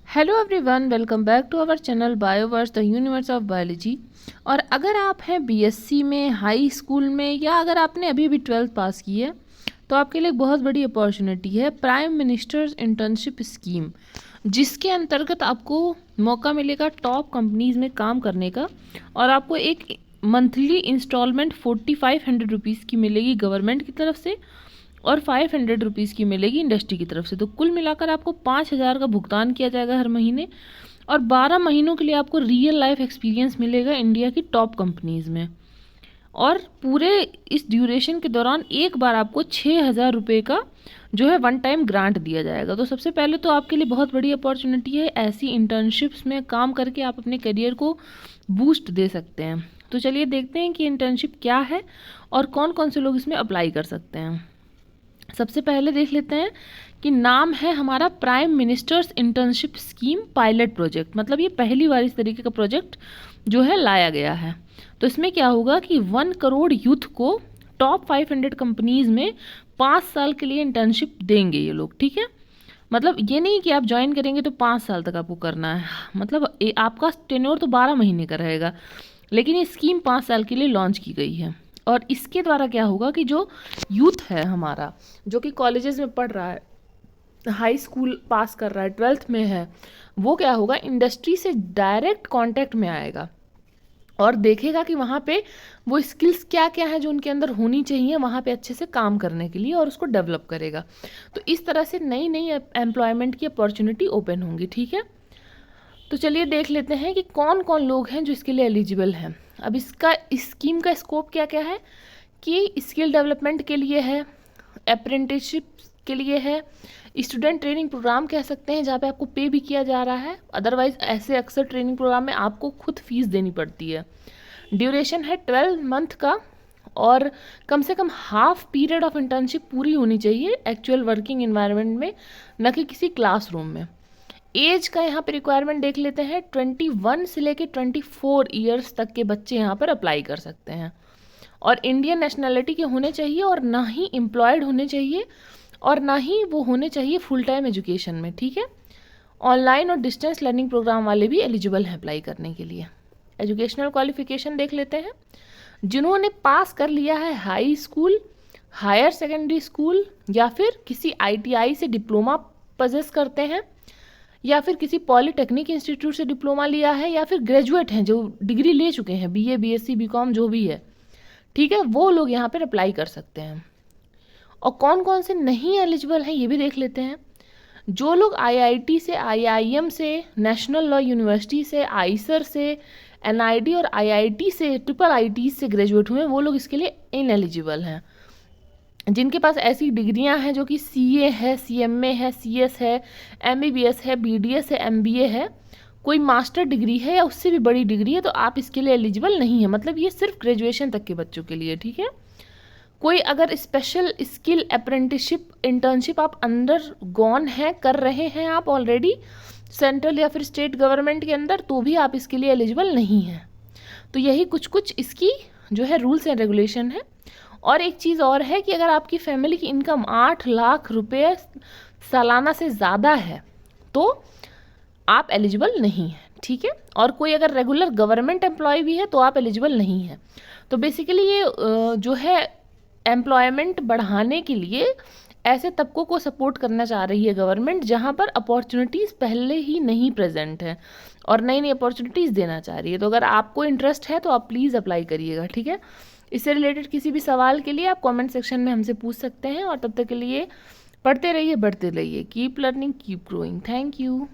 Hello everyone, welcome back to our channel Bioverse the universe of biology. और अगर आप हैं बीएससी में, हाई स्कूल में, या अगर आपने अभी अभी 12th पास की है तो आपके लिए एक बहुत बड़ी अपॉर्चुनिटी है प्राइम मिनिस्टर्स इंटर्नशिप स्कीम, जिसके अंतर्गत आपको मौका मिलेगा टॉप कंपनीज़ में काम करने का। और आपको एक मंथली इंस्टॉलमेंट 4500 रुपीज़ की मिलेगी गवर्नमेंट की तरफ से और 500 रुपीज़ की मिलेगी इंडस्ट्री की तरफ से। तो कुल मिलाकर आपको 5000 का भुगतान किया जाएगा हर महीने, और 12 महीनों के लिए आपको रियल लाइफ एक्सपीरियंस मिलेगा इंडिया की टॉप कंपनीज़ में। और पूरे इस ड्यूरेशन के दौरान एक बार आपको 6000 रुपये का जो है वन टाइम ग्रांट दिया जाएगा। तो सबसे पहले तो आपके लिए बहुत बड़ी अपॉर्चुनिटी है, ऐसी इंटर्नशिप्स में काम करके आप अपने करियर को बूस्ट दे सकते हैं। तो चलिए देखते हैं कि इंटर्नशिप क्या है और कौन कौन से लोग इसमें अप्लाई कर सकते हैं। सबसे पहले देख लेते हैं कि नाम है हमारा prime ministers internship scheme pilot project, मतलब ये पहली बार इस तरीके का प्रोजेक्ट जो है लाया गया है। तो इसमें क्या होगा कि 1 करोड़ यूथ को टॉप 500 कंपनीज़ में 5 साल के लिए इंटर्नशिप देंगे ये लोग, ठीक है। मतलब ये नहीं कि आप ज्वाइन करेंगे तो 5 साल तक आपको करना है, मतलब आपका टेन्योर तो 12 महीने का रहेगा, लेकिन ये स्कीम 5 साल के लिए लॉन्च की गई है। और इसके द्वारा क्या होगा कि जो यूथ है हमारा, जो कि कॉलेजेस में पढ़ रहा है, हाई स्कूल पास कर रहा है, 12th में है, वो क्या होगा इंडस्ट्री से डायरेक्ट कांटेक्ट में आएगा और देखेगा कि वहाँ पे वो स्किल्स क्या क्या है जो उनके अंदर होनी चाहिए वहाँ पे अच्छे से काम करने के लिए, और उसको डेवलप करेगा। तो इस तरह से नई नई एम्प्लॉयमेंट की अपॉर्चुनिटी ओपन होंगी, ठीक है। तो चलिए देख लेते हैं कि कौन कौन लोग हैं जो इसके लिए एलिजिबल हैं। अब इसका इस स्कीम का स्कोप क्या क्या है कि स्किल डेवलपमेंट के लिए है, अप्रेंटिसशिप के लिए है, स्टूडेंट ट्रेनिंग प्रोग्राम कह सकते हैं जहाँ पे आपको पे भी किया जा रहा है, अदरवाइज ऐसे अक्सर ट्रेनिंग प्रोग्राम में आपको खुद फीस देनी पड़ती है। ड्यूरेशन है 12 मंथ का, और कम से कम हाफ पीरियड ऑफ इंटर्नशिप पूरी होनी चाहिए एक्चुअल वर्किंग इन्वायरमेंट में, न कि किसी क्लासरूम में। एज का यहाँ पे रिक्वायरमेंट देख लेते हैं, 21 से लेके 24 ईयर्स तक के बच्चे यहाँ पर अप्लाई कर सकते हैं, और इंडियन नेशनैलिटी के होने चाहिए, और ना ही एम्प्लॉयड होने चाहिए, और ना ही वो होने चाहिए फुल टाइम एजुकेशन में, ठीक है। ऑनलाइन और डिस्टेंस लर्निंग प्रोग्राम वाले भी एलिजिबल हैं अप्लाई करने के लिए। एजुकेशनल क्वालिफिकेशन देख लेते हैं, जिन्होंने पास कर लिया है high school, higher secondary school, या फिर किसी ITI से डिप्लोमा पजेस करते हैं, या फिर किसी पॉलीटेक्निक इंस्टीट्यूट से डिप्लोमा लिया है, या फिर ग्रेजुएट हैं जो डिग्री ले चुके हैं, BA BSc BCom जो भी है, ठीक है, वो लोग यहाँ पर अप्लाई कर सकते हैं। और कौन कौन से नहीं एलिजिबल हैं ये भी देख लेते हैं। जो लोग IIT से, IIM से, नेशनल लॉ यूनिवर्सिटी से, आइसर से, NID और IIT से, IIT से ग्रेजुएट हुए, वो लोग इसके लिए इनएलिजिबल हैं। जिनके पास ऐसी डिग्रियां हैं जो कि CA है, CMA है, CS है, MBBS है, BDS है, MBA है, कोई मास्टर डिग्री है या उससे भी बड़ी डिग्री है, तो आप इसके लिए एलिजिबल नहीं है। मतलब ये सिर्फ ग्रेजुएशन तक के बच्चों के लिए, ठीक है। कोई अगर स्पेशल स्किल अप्रेंटिसशिप इंटर्नशिप आप अंडर गॉन है, कर रहे हैं आप ऑलरेडी सेंट्रल या फिर स्टेट गवर्नमेंट के अंदर, तो भी आप इसके लिए एलिजिबल नहीं हैं। तो यही कुछ कुछ इसकी जो है रूल्स एंड रेगुलेशन है। और एक चीज़ और है कि अगर आपकी फैमिली की इनकम 8 लाख रुपए सालाना से ज़्यादा है तो आप एलिजिबल नहीं हैं, ठीक है। और कोई अगर रेगुलर गवर्नमेंट एम्प्लॉय भी है तो आप एलिजिबल नहीं हैं। तो बेसिकली ये जो है एम्प्लॉयमेंट बढ़ाने के लिए ऐसे तबकों को सपोर्ट करना चाह रही है गवर्नमेंट जहाँ पर अपॉर्चुनिटीज़ पहले ही नहीं प्रेजेंट है, और नई नई अपॉर्चुनिटीज़ देना चाह रही है। तो अगर आपको इंटरेस्ट है तो आप प्लीज़ अप्लाई करिएगा, ठीक है। इससे रिलेटेड किसी भी सवाल के लिए आप कमेंट सेक्शन में हमसे पूछ सकते हैं, और तब तक के लिए पढ़ते रहिए, बढ़ते रहिए, keep learning, keep growing. Thank you.